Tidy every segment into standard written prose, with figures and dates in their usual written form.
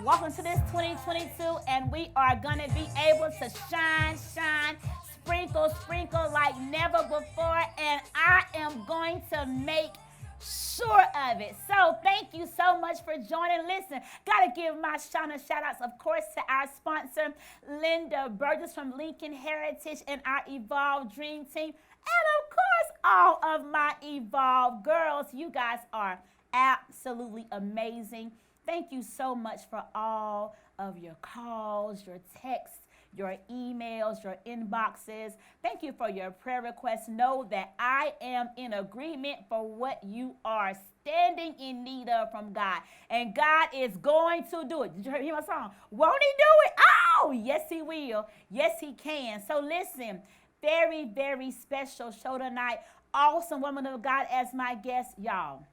walk into this 2022 and we are going to be able to shine, sprinkle like never before. And I am going to make sure of it. So thank you so much for joining. Listen, gotta give my shout outs, of course, to our sponsor, Linda Burgess from Lincoln Heritage and our Evolve Dream Team. And of course, all of my Evolve girls. You guys are absolutely amazing. Thank you so much for all of your calls, your texts, your emails, your inboxes. Thank you for your prayer requests. Know that I am in agreement for what you are standing in need of from God. And God is going to do it. Did you hear my song? Won't he do it? Oh, yes, he will. Yes, he can. So listen, very, very special show tonight. Awesome woman of God as my guest. Y'all,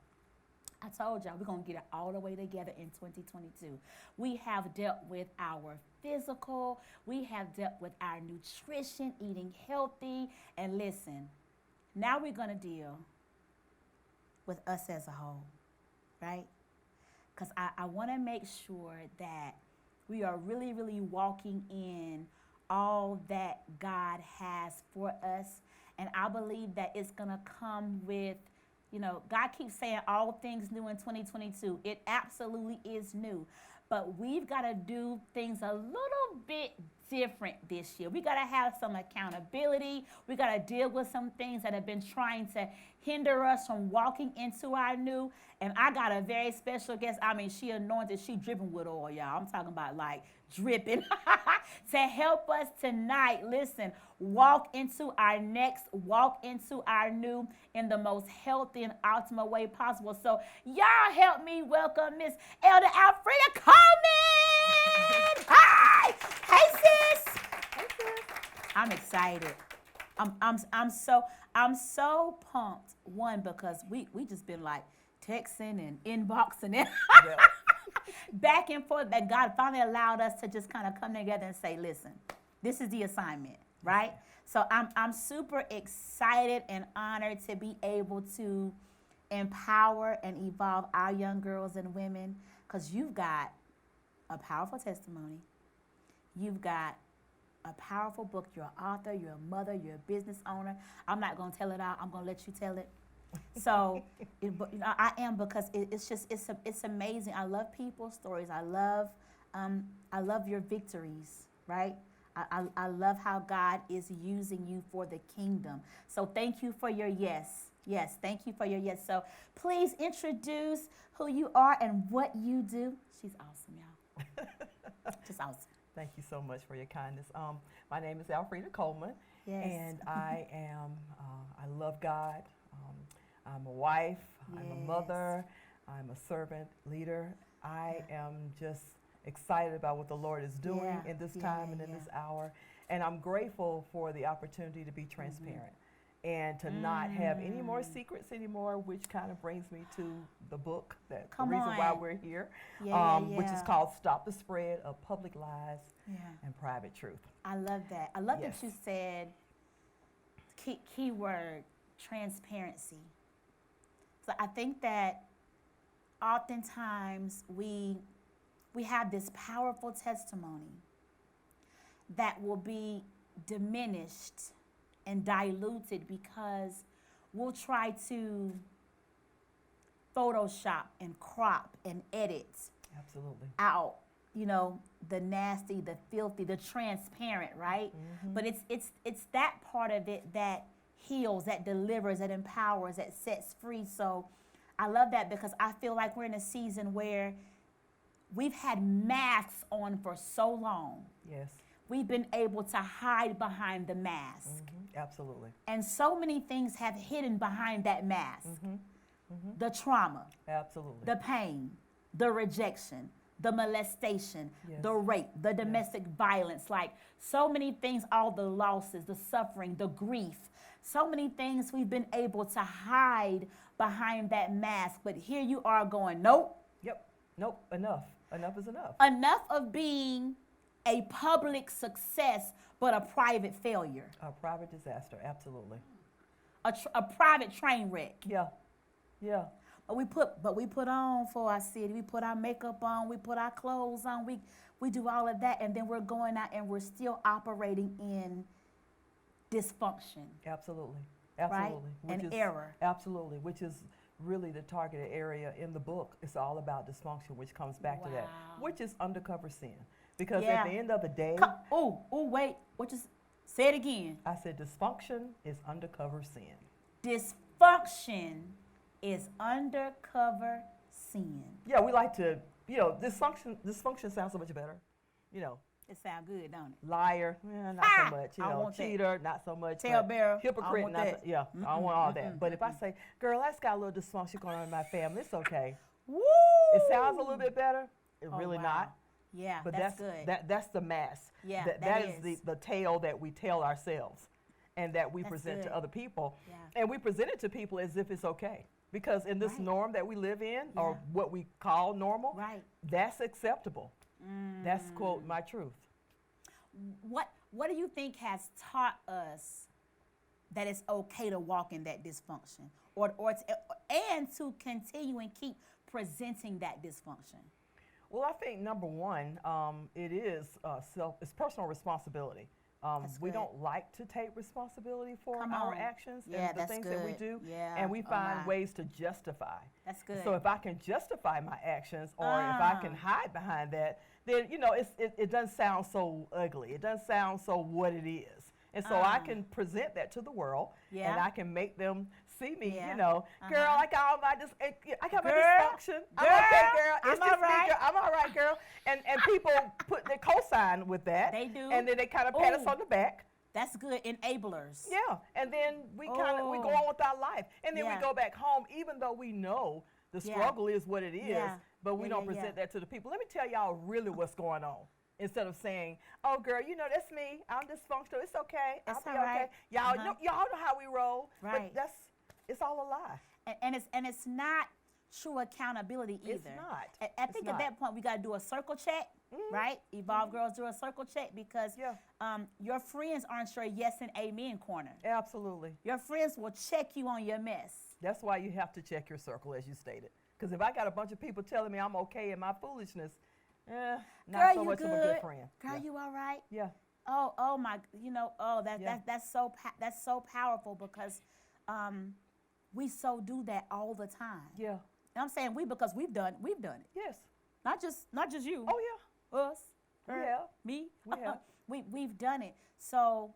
I told y'all we're going to get it all the way together in 2022. We have dealt with our physical. We have dealt with our nutrition, eating healthy. And listen, now we're going to deal with us as a whole, right? Because I want to make sure that we are really, really walking in all that God has for us. And I believe that it's going to come with, you know, God keeps saying all things new in 2022. It absolutely is new. But we've got to do things a little bit different this year. We got to have some accountability. We got to deal with some things that have been trying to hinder us from walking into our new. And I got a very special guest. I mean, she anointed, she dripping with oil, y'all. I'm talking about like dripping to help us tonight. Listen, walk into our next, walk into our new in the most healthy and optimal way possible. So y'all help me welcome Miss Elder Alfreda Coleman. Hi. Hey sis. Hey sis. I'm excited. I'm so pumped. One, because we just been like texting and inboxing and back and forth, that God finally allowed us to just kind of come together and say, listen, this is the assignment, right? So I'm super excited and honored to be able to empower and evolve our young girls and women, because you've got a powerful testimony. You've got a powerful book. You're an author, you're a mother, you're a business owner. I'm not going to tell it all. I'm going to let you tell it. So I am, because it's amazing. I love people's stories. I love your victories, right? I love how God is using you for the kingdom. So thank you for your yes. Yes, thank you for your yes. So please introduce who you are and what you do. She's awesome, y'all. Just awesome. Thank you so much for your kindness. My name is Alfreda Coleman, yes. And I love God. I'm a wife, I'm a mother, I'm a servant leader. I am just excited about what the Lord is doing in this time and in this hour. And I'm grateful for the opportunity to be transparent and to not have any more secrets anymore, which kind of brings me to the book, the reason why we're here, which is called Stop the Spread of Public Lies and Private Truth. I love that. I love that you said key word, transparency. So I think that oftentimes we have this powerful testimony that will be diminished and diluted because we'll try to Photoshop and crop and edit out, you know, the nasty, the filthy, the transparent, right? Mm-hmm. But it's that part of it that heals, that delivers, that empowers, that sets free. So I love that, because I feel like we're in a season where we've had masks on for so long. Yes. We've been able to hide behind the mask. Mm-hmm. Absolutely. And so many things have hidden behind that mask. Mm-hmm. Mm-hmm. The trauma. Absolutely. The pain, the rejection, the molestation, the rape, the domestic violence, like so many things, all the losses, the suffering, the grief. So many things we've been able to hide behind that mask. But here you are going, nope. Yep. Nope. Enough. Enough is enough. Enough of being a public success, but a private failure. A private disaster. Absolutely. A private train wreck. Yeah. Yeah. But we put on for our city. We put our makeup on. We put our clothes on. We do all of that, and then we're going out and we're still operating in dysfunction. Absolutely. Right? Which An is, error. Absolutely, which is really the targeted area in the book. It's all about dysfunction, which comes back to that, Wow. which is undercover sin. Because Yeah. at the end of the day, Wait. Say it again. I said dysfunction is undercover sin. Dysfunction is undercover sin. Yeah, we like to, dysfunction sounds so much better. You know, It sounds good, don't it? liar, not Ah, so much. I want that. Cheater, not so much. Talebearer, hypocrite, I want not that. so, yeah. I don't want all that. But if I say, girl, that's got a little dysfunction going on in my family, it's okay. Woo! It sounds a little bit better. It Oh, really wow. not. Yeah, But that's good. That's the mass. Yeah, that that is is. the tale that we tell ourselves, and that we That's present good. to other people. Yeah. And we present it to people as if it's okay. Because in this Right. norm that we live in, or Yeah. what we call normal, Right. that's acceptable. That's, quote, my truth. What do you think has taught us that it's okay to walk in that dysfunction, and to continue and keep presenting that dysfunction? Well, I think number one, it is it's personal responsibility. That's We good. don't like to take responsibility for Come our on. actions Yeah, and the that's things that we good. do, Yeah. and we Oh, find my. ways to justify. That's good. So if I can justify my actions, or if I can hide behind that, then it doesn't sound so ugly. It doesn't sound so what it is. And so I can present that to the world, Yeah. and I can make them see me. Yeah. Girl, I got all my I got my Girl, dysfunction. I'm okay, girl. I'm It's all just me, right. girl. I'm all right, girl. And people put their cosign with that. They do. And then they kind of pat us Ooh. on the back. That's good. Enablers. Yeah, and then we go Oh. on with our life, and then Yeah. we go back home, even though we know the Yeah. struggle is what it is, Yeah. but we Yeah, don't yeah, present yeah. that to the people. Let me tell y'all really what's going on. Instead of saying, "Oh, girl, that's me. I'm dysfunctional. It's okay. That's I'll be all okay." right. Y'all know how we roll, Right. but it's all a lie. And it's not true accountability It's either. not. I think at that point we got to do a circle check, right? Evolve Girls do a circle check, because Yeah. your friends aren't your yes and amen corner. Absolutely. Your friends will check you on your mess. That's why you have to check your circle, as you stated. Because if I got a bunch of people telling me I'm okay in my foolishness, not Girl, so you much good? of a good friend. Girl, Yeah. you all right? Yeah. Oh my, Yeah. that's so powerful, because we so do that all the time. Yeah. And I'm saying we, because we've done it. Yes. Not just you. Oh, yeah. Us. We her, have. Me. We have. We've done it. So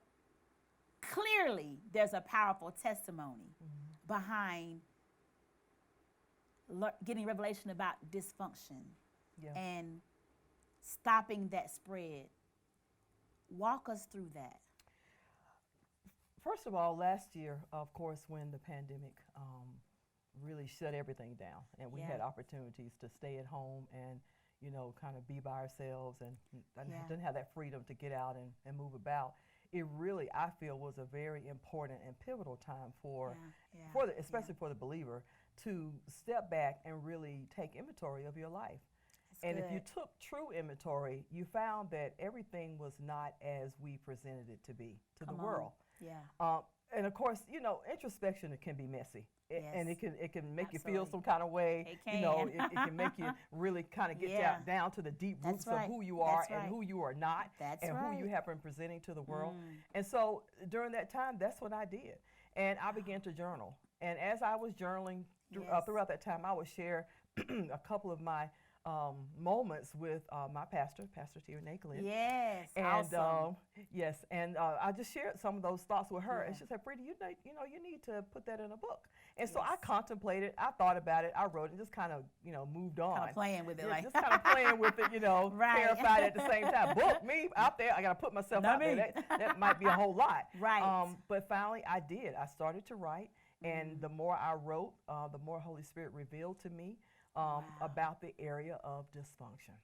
clearly there's a powerful testimony behind getting revelation about dysfunction Yeah. and stopping that spread. Walk us through that. First of all, last year, of course, when the pandemic really shut everything down, and we had Yeah. opportunities to stay at home and, kind of be by ourselves, and Yeah. didn't have that freedom to get out and move about. It really, I feel, was a very important and pivotal time especially for the believer, to step back and really take inventory of your life. That's And good. if you took true inventory, you found that everything was not as we presented it to be to Come the on. world. Yeah. And of course, introspection, it can be messy, and Yes. it can make you feel Absolutely. some kind of way. It It can. can make you really kind of get Yeah. down to the deep That's roots right. of who you are That's and right. who you are not, That's and who you right. have been presenting to the world. And so during that time, that's what I did, and I began to journal. And as I was journaling Yes. throughout that time, I would share a couple of my moments with my Pastor T. Renee Glenn. Yes. And Awesome. yes, and I just shared some of those thoughts with her, and Yeah. she said, "Frida, you need to put that in a book." And so I Yes. contemplated, I thought about it, I wrote it, just kind of moved on. Kind of playing with it, Yeah, like just kind of playing with it, Right. terrified at the same time. Book me out there, I got to put myself Not out there. me. That might be a whole lot. Right. But finally, I did. I started to write, and the more I wrote, the more Holy Spirit revealed to me about the area of dysfunction.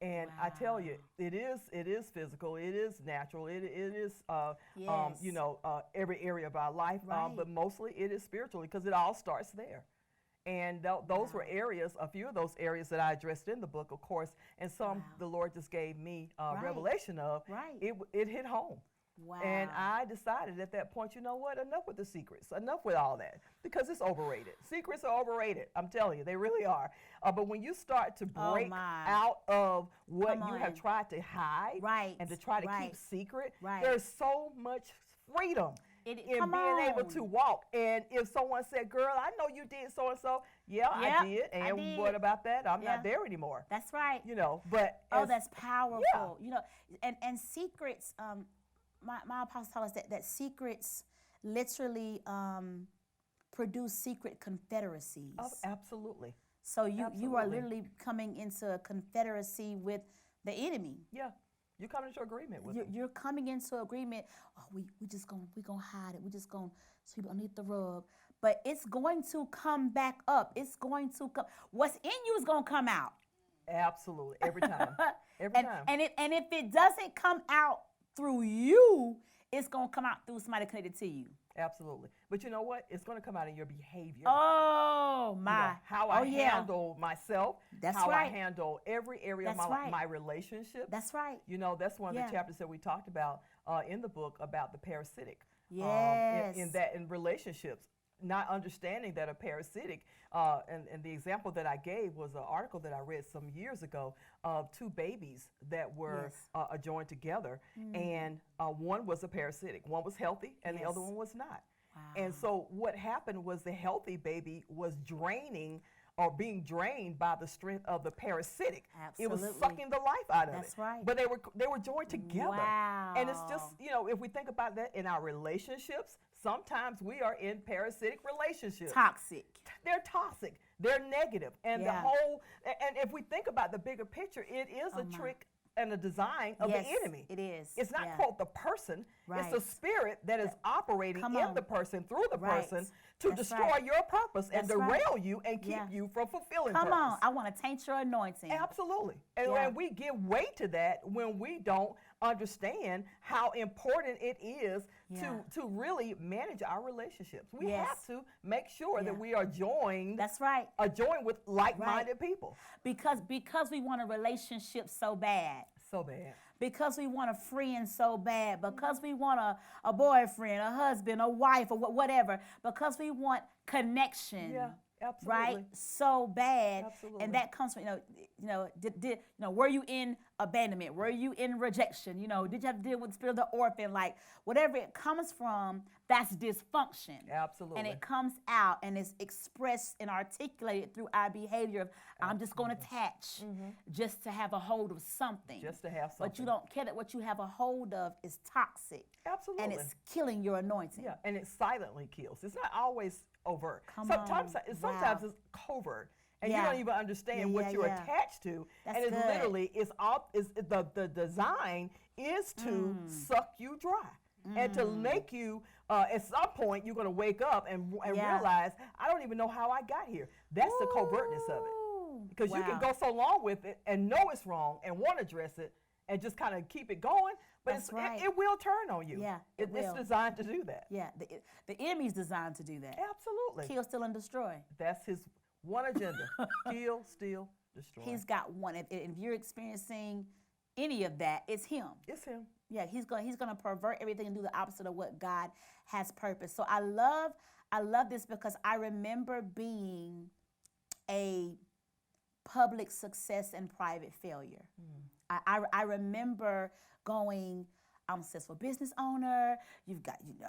And I tell you, it is physical, it is natural, it is Yes. every area of our life, Right. but mostly it is spiritually, because it all starts there. And those were areas, a few of those areas that I addressed in the book, of course, and some the Lord just gave me Right. revelation of. Right. It hit home. Wow. And I decided at that point, you know what? Enough with the secrets. Enough with all that, because it's overrated. Secrets are overrated. I'm telling you, they really are. But when you start to break out of what you have tried to hide and to try to keep secret, there's so much freedom in being able to walk. And if someone said, girl, I know you did so and so, I did. And what about that? I'm not there anymore. That's right. You know, but that's powerful. Yeah. You know, and secrets, my apostle told us that secrets literally produce secret confederacies. Oh, absolutely. So you are literally coming into a confederacy with the enemy. Yeah. You're coming into agreement with it. You're coming into agreement. Oh, we're gonna hide it. We're just gonna sweep it underneath the rug. But it's going to come back up. It's going to come. What's in you is gonna come out. Absolutely. Every time. Every time. And if it doesn't come out through you, it's gonna come out through somebody connected to you. Absolutely. But you know what? It's going to come out in your behavior. Oh, my. You know, how I handle myself. That's how right. I handle every area of my relationship. That's right. You know, that's one of the chapters that we talked about in the book about the parasitic. Yes. In relationships. Not understanding that a parasitic, and the example that I gave was an article that I read some years ago of two babies that were joined together, and one was a parasitic. One was healthy, and the other one was not. Wow. And so what happened was the healthy baby was draining or being drained by the strength of the parasitic. Absolutely. It was sucking the life out of it. That's right. But they were joined together. Wow. And it's just, you know, if we think about that in our relationships, sometimes we are in parasitic relationships. Toxic. They're toxic. They're negative. And and if we think about the bigger picture, it is a trick and a design of the enemy. It is. It's not, quote, the person. It's the spirit that is operating in the person, through the person, to destroy your purpose and derail you and keep you from fulfilling purpose. Come on. I want to taint your anointing. Absolutely. And we give weight to that when we don't understand how important it is to really manage our relationships. We have to make sure that we are joined. That's right. Are joined with like-minded people. Because we want a relationship so bad. So bad. Because we want a friend so bad. Because we want a boyfriend, a husband, a wife, or whatever. Because we want connection. Yeah. Absolutely. Right, so bad, Absolutely. And that comes from were you in abandonment? Were you in rejection? You know, did you have to deal with the spirit of the orphan? Like whatever it comes from, that's dysfunction. Absolutely. And it comes out and is expressed and articulated through our behavior of I'm just going to attach just to have a hold of something. Just to have something. But you don't care that what you have a hold of is toxic. Absolutely. And it's killing your anointing. Yeah, and it silently kills. It's not always overt. Sometimes it's covert. And you don't even understand what you're attached to. That's and it's good. Literally, the design is to suck you dry. And to make you, at some point, you're going to wake up and realize, I don't even know how I got here. That's the covertness of it. Because you can go so long with it and know it's wrong and want to address it and just kind of keep it going. But it will turn on you. Yeah, it's designed to do that. Yeah, the enemy's designed to do that. Absolutely. Kill, steal, and destroy. That's his one agenda. Kill, steal, destroy. He's got one. If you're experiencing any of that, it's him. It's him. Yeah, he's gonna pervert everything and do the opposite of what God has purposed. So I love this because I remember being a public success and private failure. I remember going, I'm a successful business owner.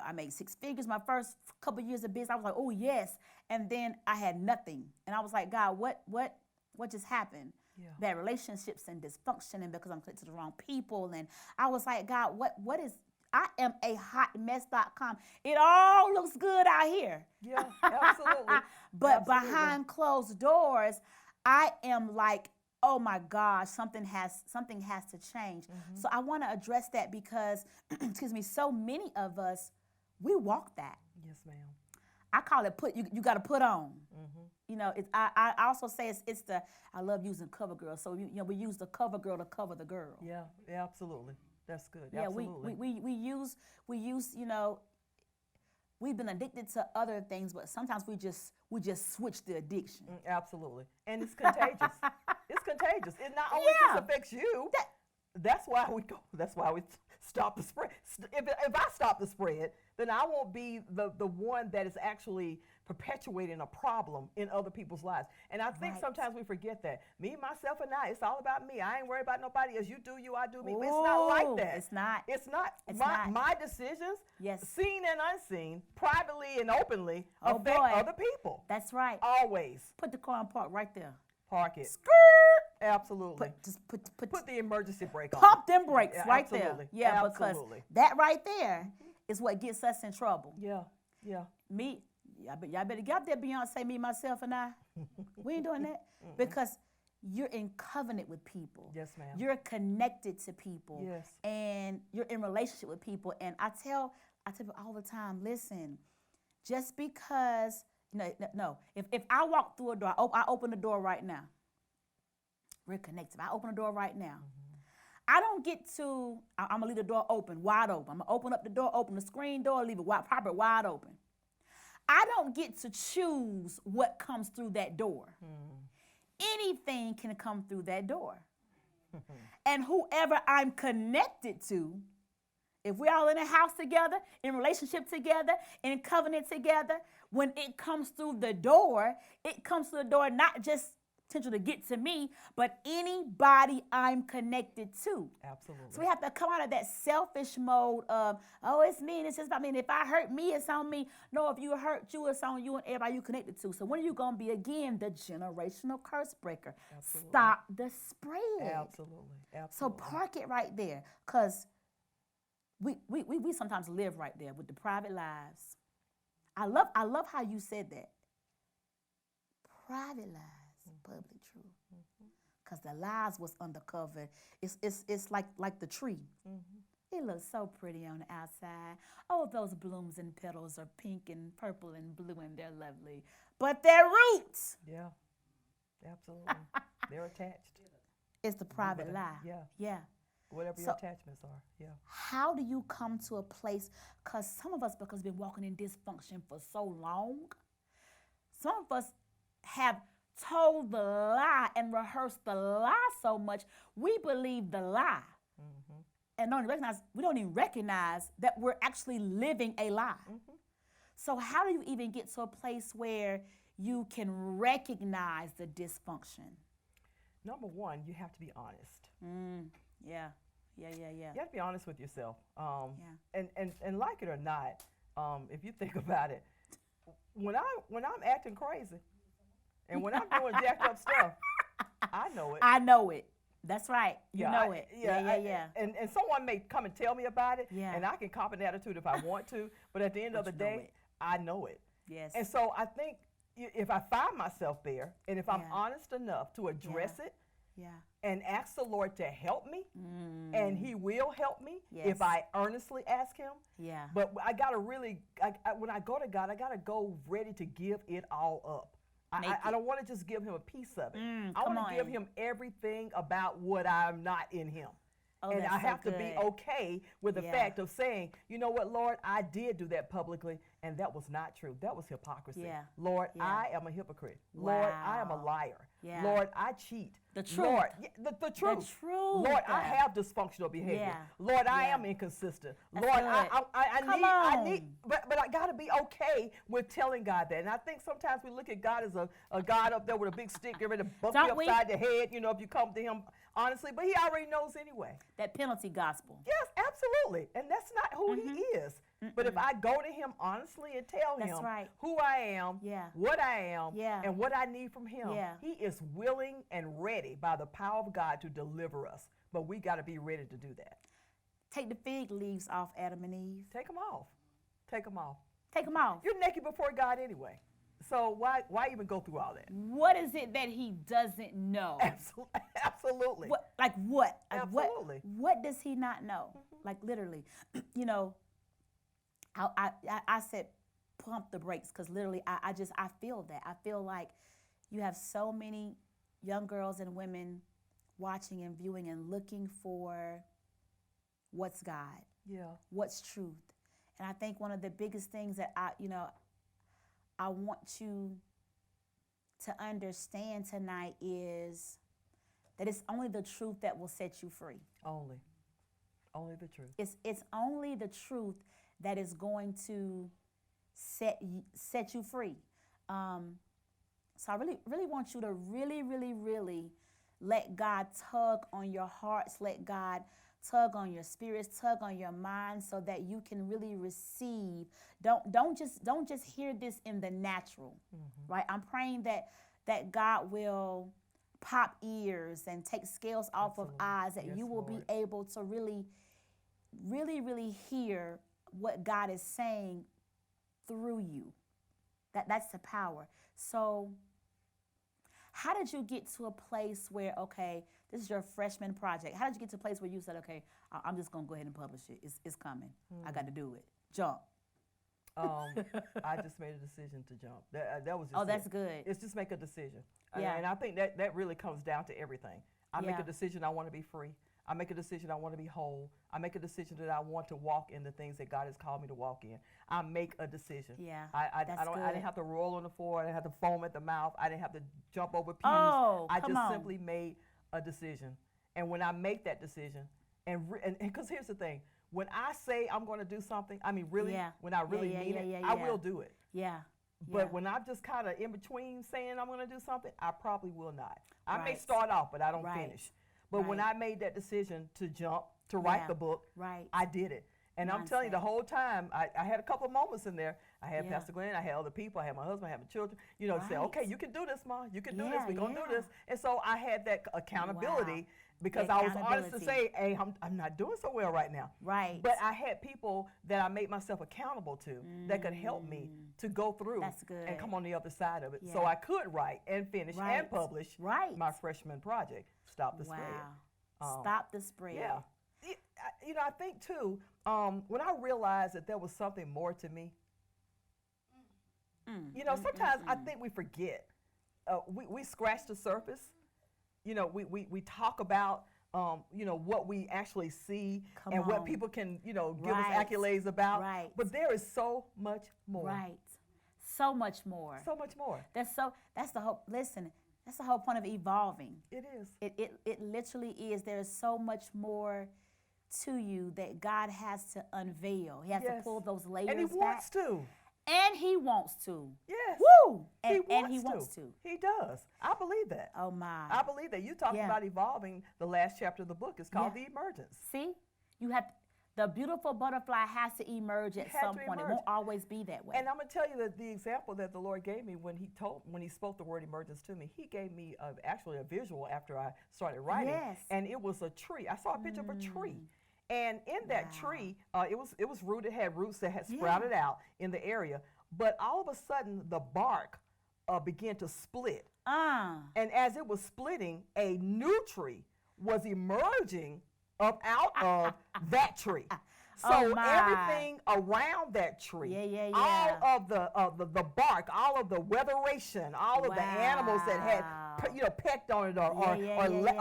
I made 6 figures. My first couple of years of business, I was like, oh yes. And then I had nothing. And I was like, God, what just happened? Yeah. Bad relationships and dysfunction, and because I'm connected to the wrong people. And I was like, God, what is, I am a hotmess.com. It all looks good out here. Yeah, absolutely. But behind closed doors, I am like, oh my gosh, something has to change. So I want to address that because, excuse me, so many of us, we walk that. Yes, ma'am. I call it you got to put on. You know, I also say I love using cover girl. So we use the cover girl to cover the girl. Yeah, absolutely. That's good. Yeah, absolutely. we use we've been addicted to other things, but sometimes we just switch the addiction. Absolutely, and it's contagious. It's contagious. It not only just affects you. That's why we go. That's why we stop the spread. If I stop the spread, then I won't be the one that is actually perpetuating a problem in other people's lives. And I think Right. sometimes we forget that. Me, myself, and I. It's all about me. I ain't worried about nobody else. You do you, I do me. But it's not like that. It's not. It's not. It's my, not. my decisions, Yes. seen and unseen, privately and openly, Oh, affect boy. other people. That's right. Always. Put the car in park right there. Park it. Skirt. Absolutely. Put the emergency brake on. pump them brakes Yeah, right absolutely. there. Yeah, Absolutely. because that right there is what gets us in trouble. Yeah. Yeah. Me, y'all better get out there, Beyonce, me, myself, and I. We ain't doing that because you're in covenant with people. Yes, ma'am. You're connected to people. Yes. And you're in relationship with people. And I tell people all the time, listen, just because, no. If I walk through a door, I open the door right now. We're connected. I open the door right now. I don't get to, I'm going to leave the door open, wide open. I'm going to open up the door, open the screen door, leave it proper wide open. I don't get to choose what comes through that door. Anything can come through that door. And whoever I'm connected to, if we're all in a house together, in relationship together, in covenant together, when it comes through the door, it comes through the door not just potential to get to me, but anybody I'm connected to. Absolutely. So we have to come out of that selfish mode of, oh, it's me, and it's just about me. And if I hurt me, it's on me. No, if you hurt you, it's on you and everybody you connected to. So when are you going to be, again, the generational curse breaker? Absolutely. Stop the spread. Absolutely. So park it right there, because we sometimes live right there with the private lives. I love how you said that. Private lives, public truth. Because the lies was undercover. It's like the tree. It looks so pretty on the outside. Oh, those blooms and petals are pink and purple and blue and they're lovely. But their roots. Yeah. Absolutely. They're attached. It's the private lie. Yeah. Yeah. Whatever your attachments are. Yeah. How do you come to a place, because some of us, because we've been walking in dysfunction for so long, some of us have told the lie and rehearsed the lie so much, we believe the lie. And we don't even recognize that we're actually living a lie. So how do you even get to a place where you can recognize the dysfunction? Number one, you have to be honest. Yeah. You have to be honest with yourself. And like it or not, if you think about it, when I'm acting crazy and when I'm doing jacked up stuff, I know it. I know it. That's right. You know it. Yeah. And someone may come and tell me about it, Yeah. and I can cop an attitude if I want to, but at the end of the day, I know it. Yes. And so I think if I find myself there, and if I'm honest enough to address it, and ask the Lord to help me, and He will help me if I earnestly ask Him. Yeah. But I gotta really, when I go to God, I gotta go ready to give it all up. I don't want to just give Him a piece of it. I want to give Him everything about what I'm not in Him. Oh, and that's I have so to be good. okay with the fact of saying, you know what, Lord, I did do that publicly, and that was not true. That was hypocrisy. Yeah. Lord, Yeah. I am a hypocrite. Lord, I am a Wow. liar. Yeah. Lord, I cheat. The truth. Lord, the truth. The truth. Lord, I have dysfunctional behavior. Yeah. Lord, I Yeah. am inconsistent. That's Lord, good. I need, but I got to be okay with telling God that. And I think sometimes we look at God as a God up there with a big stick, get ready to bump you Don't we? upside the head, if you come to Him honestly. But He already knows anyway. That penalty gospel. Yes, absolutely. And that's not who He is. But if I go to Him honestly and tell That's Him right. who I am, Yeah. what I am, Yeah. and what I need from Him, Yeah. He is willing and ready by the power of God to deliver us. But we got to be ready to do that. Take the fig leaves off, Adam and Eve. Take them off. Take them off. Take them off. You're naked before God anyway. So why even go through all that? What is it that He doesn't know? Absolutely. What? Like what? Like Absolutely. What does He not know? Like literally, I said pump the brakes, because literally I feel that. I feel like you have so many young girls and women watching and viewing and looking for what's God, what's truth. And I think one of the biggest things that I want you to understand tonight is that it's only the truth that will set you free. Only the truth. It's only the truth that is going to set you free. So I really want you to really let God tug on your hearts, let God tug on your spirits, tug on your mind, so that you can really receive. Don't just hear this in the natural, right? I'm praying that God will pop ears and take scales off of eyes, that you will be able to really hear what God is saying through you. That's the power. So how did you get to a place where, okay, this is your freshman project. How did you get to a place where you said, okay, I'm just going to go ahead and publish it. It's coming. I got to do it. Jump. I just made a decision to jump. That was just Oh, that's good. It's just make a decision. Yeah. And I think that really comes down to everything. I make Yeah. a decision I want to be free. I make a decision I want to be whole. I make a decision that I want to walk in the things that God has called me to walk in. I make a decision. Yeah, I that's good. didn't have to roll on the floor. I didn't have to foam at the mouth. I didn't have to jump over pews. Oh, I come just on. simply made a decision. And when I make that decision, and because here's the thing, when I say I'm going to do something, I mean really, Yeah. when I really mean it, I will do it. Yeah. But when I'm just kind of in between saying I'm going to do something, I probably will not. I may Right. start off, but I don't Right. finish. But when I made that decision to jump, to write the book, Right. I did it. And I'm telling you, the whole time, I had a couple of moments in there. I had Pastor Glenn, I had other people, I had my husband, I had my children, say, okay, you can do this, Ma. You can do this. We're going to do this. And so I had that accountability because I was honest to say, hey, I'm not doing so well right now. Right. But I had people that I made myself accountable to that could help me to go through and come on the other side of it. Yeah. So I could write and finish and publish my freshman project, Stop the Spread. Stop the Spread. Yeah. I think too, when I realized that there was something more to me, sometimes I think we forget. We scratch the surface. We talk about, what we actually see what people can, give us accolades about. Right. But there is so much more. Right. So much more. So much more. That's the whole, listen, that's the whole point of evolving. It is. It literally is. There is so much more to you that God has to unveil. He has to pull those layers back. And he wants to. And he wants to. Yes. Woo! And he wants to. He does. I believe that. Oh, my. I believe that. You talked about evolving. The last chapter of the book is called The Emergence. See? The beautiful butterfly has to emerge at some point. It won't always be that way. And I'm going to tell you that the example that the Lord gave me when he spoke the word emergence to me, he gave me actually a visual after I started writing. Yes. And it was a tree. I saw a picture of a tree. And in that tree, it was rooted, had roots that had sprouted out in the area. But all of a sudden, the bark began to split. And as it was splitting, a new tree was emerging up out of that tree. So everything around that tree, all of the bark, all of the weatheration, all of the animals that had pecked on it or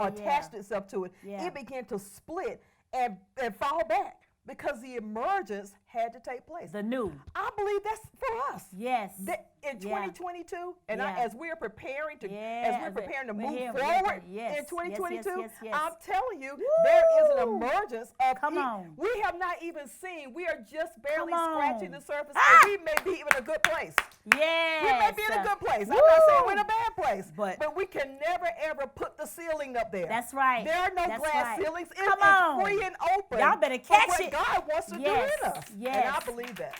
attached itself to it, it began to split and fall back because the emergence had to take place. The new. I believe that's for us. Yes. In 2022, and as we're preparing to move forward in 2022, I'm telling you, there is an emergence of. Come on. We have not even seen. We are just barely scratching the surface, and we may be in a good place. Yes. We may be in a good place. I'm not saying we're in a bad place, but we can never ever put the ceiling up there. That's right. There are no glass ceilings. Come on. It's free and open. Y'all better catch what it. God wants to do in us. Yes. And I believe that.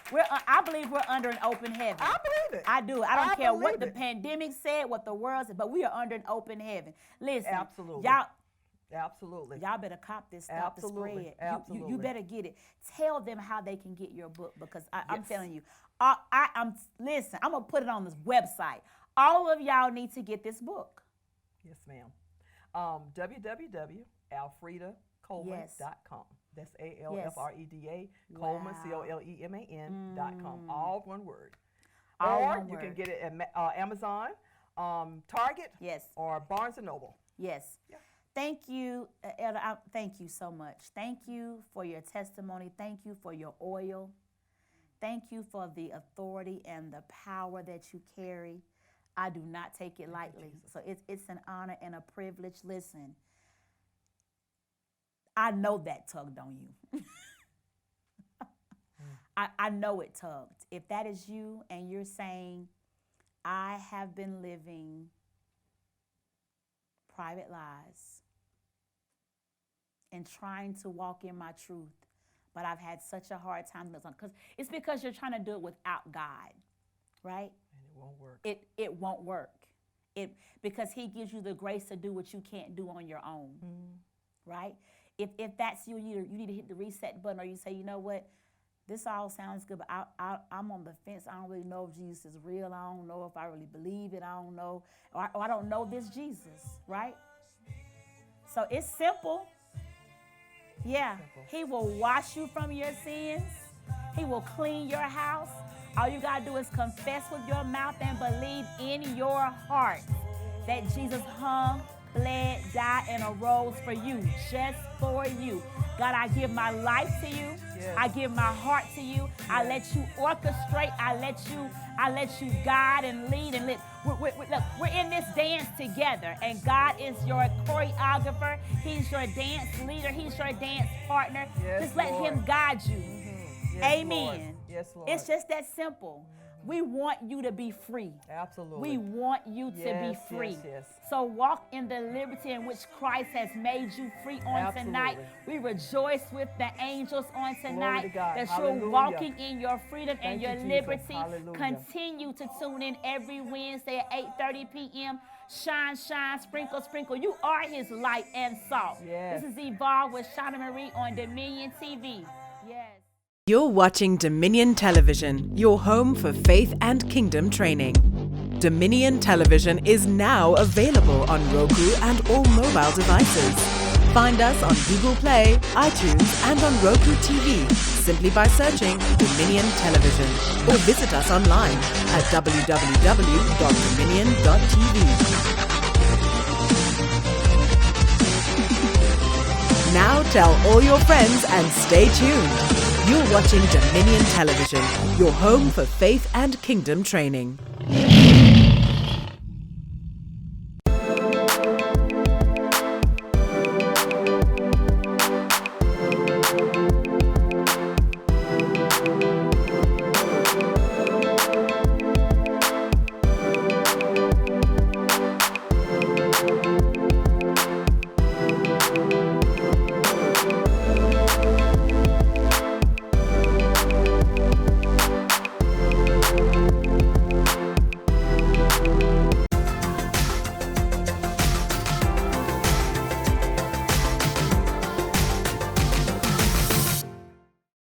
I believe we're under an open heaven. I believe it. I do. I don't care what the pandemic said, what the world said, but we are under an open heaven. Listen. Absolutely. Absolutely. Y'all better cop this Stop the Spread. Absolutely. You better get it. Tell them how they can get your book because I'm telling you. Listen, I'm going to put it on this website. All of y'all need to get this book. Yes, ma'am. www.alfredacoleman.com. That's ALFREDA, Coleman, COLEMAN.com. All one word. Or you can get it at Amazon, Target, or Barnes & Noble. Yes. Yeah. Thank you, Elder. Thank you so much. Thank you for your testimony. Thank you for your oil. Thank you for the authority and the power that you carry. I do not take it lightly. So it's an honor and a privilege. Listen, I know that tugged on you. I know it tugged. If that is you and you're saying, I have been living private lies and trying to walk in my truth, but I've had such a hard time because it's because you're trying to do it without God, right? And it won't work. It won't work. Because he gives you the grace to do what you can't do on your own, right? If that's you, you need to hit the reset button, or you say, you know what, this all sounds good, but I'm on the fence. I don't really know if Jesus is real. I don't know if I really believe it. I don't know, or I don't know this Jesus, right? So it's simple. Yeah, he will wash you from your sins. He will clean your house. All you got to do is confess with your mouth and believe in your heart that Jesus hung, bled, died, and arose for you, just for you. God, I give my life to you. Yes. I give my heart to you. Yes. I let you orchestrate. I let you guide and lead and look, we're in this dance together, and God is your choreographer. He's your dance leader. He's your dance partner. Yes, just let Lord. him guide you. Yes, Amen. Lord. Yes, Lord. It's just that simple. We want you to be free. Absolutely. We want you to be free. Yes. So walk in the liberty in which Christ has made you free on tonight. We rejoice with the angels on tonight that you're walking in your freedom and your liberty. Continue to tune in every Wednesday at 8:30 p.m. Shine, shine, sprinkle, sprinkle. You are his light and salt. Yes. This is Evolve with Shauna Marie on Dominion TV. Yes. You're watching Dominion Television, your home for faith and kingdom training. Dominion Television is now available on Roku and all mobile devices. Find us on Google Play, iTunes, and on Roku TV simply by searching Dominion Television, or visit us online at www.dominion.tv. Now tell all your friends and stay tuned. You're watching Dominion Television, your home for faith and kingdom training.